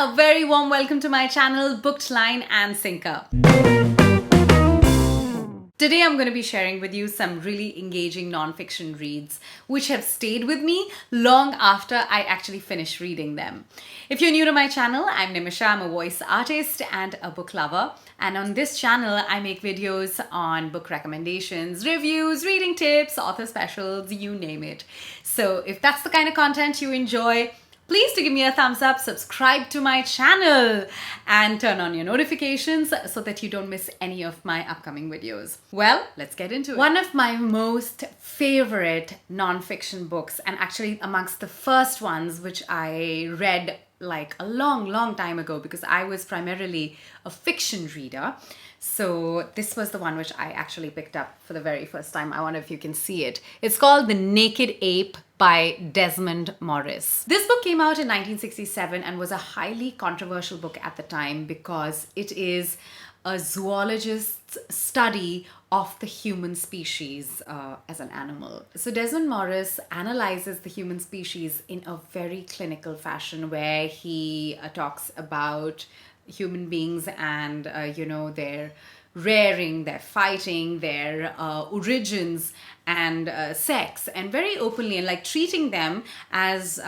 a very warm welcome to my channel, Booked Line and Sinker. Today I'm going to be sharing with you some really engaging non-fiction reads which have stayed with me long after I actually finish reading them. If you're new to my channel, I'm Nimisha. I'm a voice artist and a book lover. And on this channel, I make videos on book recommendations, reviews, reading tips, author specials, you name it. So if that's the kind of content you enjoy, please do give me a thumbs up, subscribe to my channel, and turn on your notifications so that you don't miss any of my upcoming videos. Well, let's get into it. One of my most favorite non-fiction books, and actually amongst the first ones which I read like a long time ago, because I was primarily a fiction reader. So this was the one which I actually picked up for the very first time. I wonder if you can see it. It's called The Naked Ape by Desmond Morris. This book came out in 1967 and was a highly controversial book at the time because it is a zoologist's study of the human species as an animal. So Desmond Morris analyzes the human species in a very clinical fashion where he talks about human beings and their rearing, their fighting, their origins and sex, and very openly, and like treating them as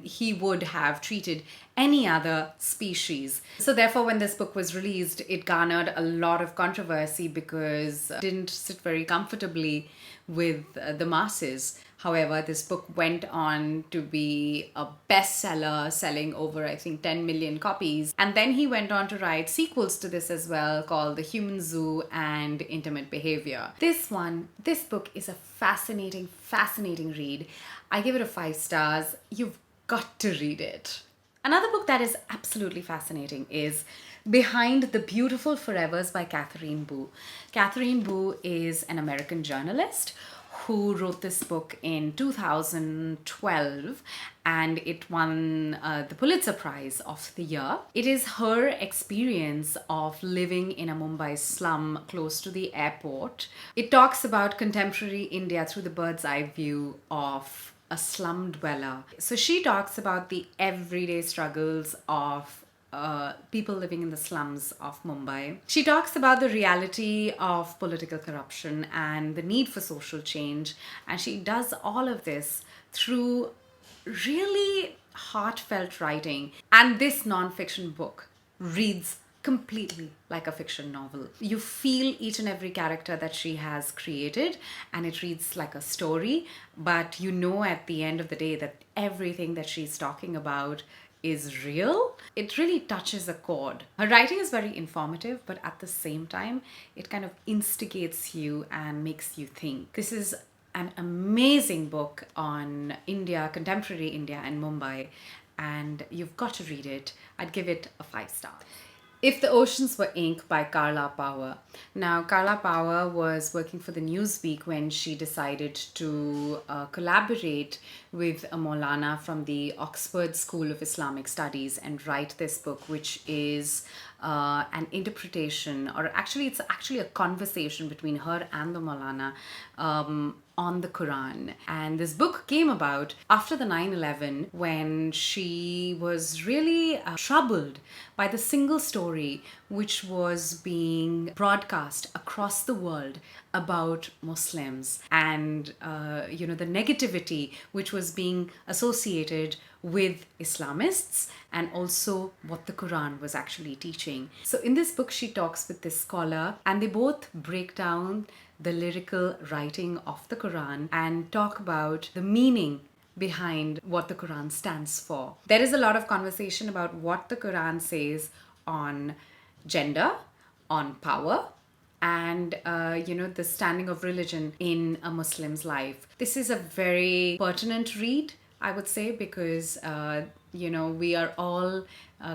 he would have treated any other species. So therefore, when this book was released, it garnered a lot of controversy because it didn't sit very comfortably with the masses. However, this book went on to be a bestseller, selling over, I think, 10 million copies. And then he went on to write sequels to this as well, called The Human Zoo and Intimate Behavior. This book is a fascinating read. I give it a 5 stars. You've got to read it. Another book that is absolutely fascinating is Behind the Beautiful Forevers by Katherine Boo. Katherine Boo is an American journalist who wrote this book in 2012, and it won the Pulitzer Prize of the year. It is her experience of living in a Mumbai slum close to the airport. It talks about contemporary India through the bird's eye view of a slum dweller. So she talks about the everyday struggles of people living in the slums of Mumbai. She talks about the reality of political corruption and the need for social change. And she does all of this through really heartfelt writing. And this non-fiction book reads completely like a fiction novel. You feel each and every character that she has created, and it reads like a story, but you know at the end of the day that everything that she's talking about is real. It really touches a chord. Her writing is very informative, but at the same time, it kind of instigates you and makes you think. This is an amazing book on India, contemporary India and Mumbai, and you've got to read it. I'd give it a 5 star. If the Oceans Were Ink by Carla Power. Now, Carla Power was working for the Newsweek when she decided to collaborate with a Maulana from the Oxford School of Islamic Studies and write this book, which is an interpretation, or actually it's actually a conversation between her and the Maulana on the Quran. And this book came about after the 9/11, when she was really troubled by the single story which was being broadcast across the world about Muslims and the negativity which was being associated with Islamists, and also what the Quran was actually teaching. So in this book, she talks with this scholar, and they both break down the lyrical writing of the Quran and talk about the meaning behind what the Quran stands for. There is a lot of conversation about what the Quran says on gender, on power, and the standing of religion in a Muslim's life. This is a very pertinent read, I would say, because we are all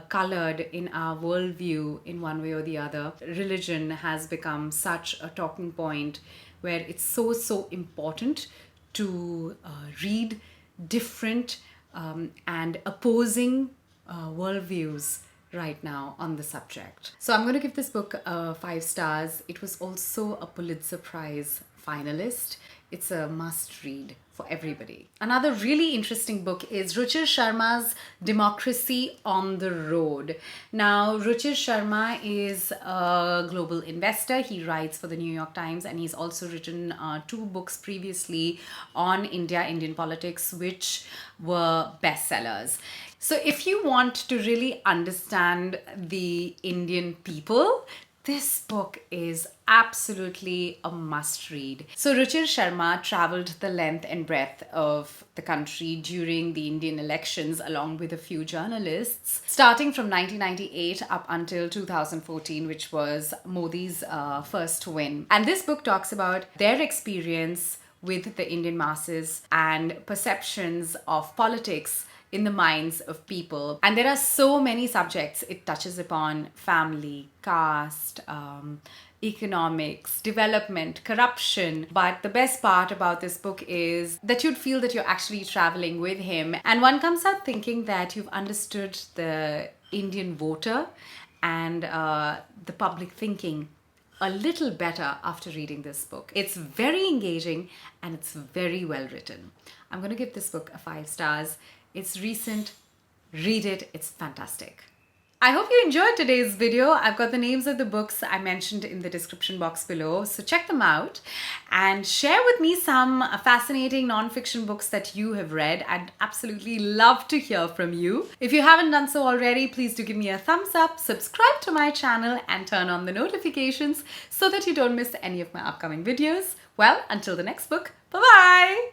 colored in our worldview in one way or the other. Religion has become such a talking point where it's so important to read different and opposing worldviews right now on the subject. So I'm going to give this book 5 stars. It was also a Pulitzer Prize finalist. It's a must read for everybody. Another really interesting book is Ruchir Sharma's Democracy on the Road. Now, Ruchir Sharma is a global investor. He writes for the New York Times, and he's also written 2 books previously on India, Indian politics, which were bestsellers. So if you want to really understand the Indian people, this book is absolutely a must read. So Ruchir Sharma traveled the length and breadth of the country during the Indian elections along with a few journalists, starting from 1998 up until 2014, which was Modi's first win. And this book talks about their experience with the Indian masses and perceptions of politics in the minds of people. And there are so many subjects. It touches upon family, caste, economics, development, corruption. But the best part about this book is that you'd feel that you're actually traveling with him. And one comes out thinking that you've understood the Indian voter and the public thinking a little better after reading this book. It's very engaging and it's very well written. I'm going to give this book a 5 stars. It's recent. Read it. It's fantastic. I hope you enjoyed today's video. I've got the names of the books I mentioned in the description box below, so check them out and share with me some fascinating non-fiction books that you have read. I'd absolutely love to hear from you. If you haven't done so already, please do give me a thumbs up, subscribe to my channel and turn on the notifications so that you don't miss any of my upcoming videos. Well, until the next book, bye-bye!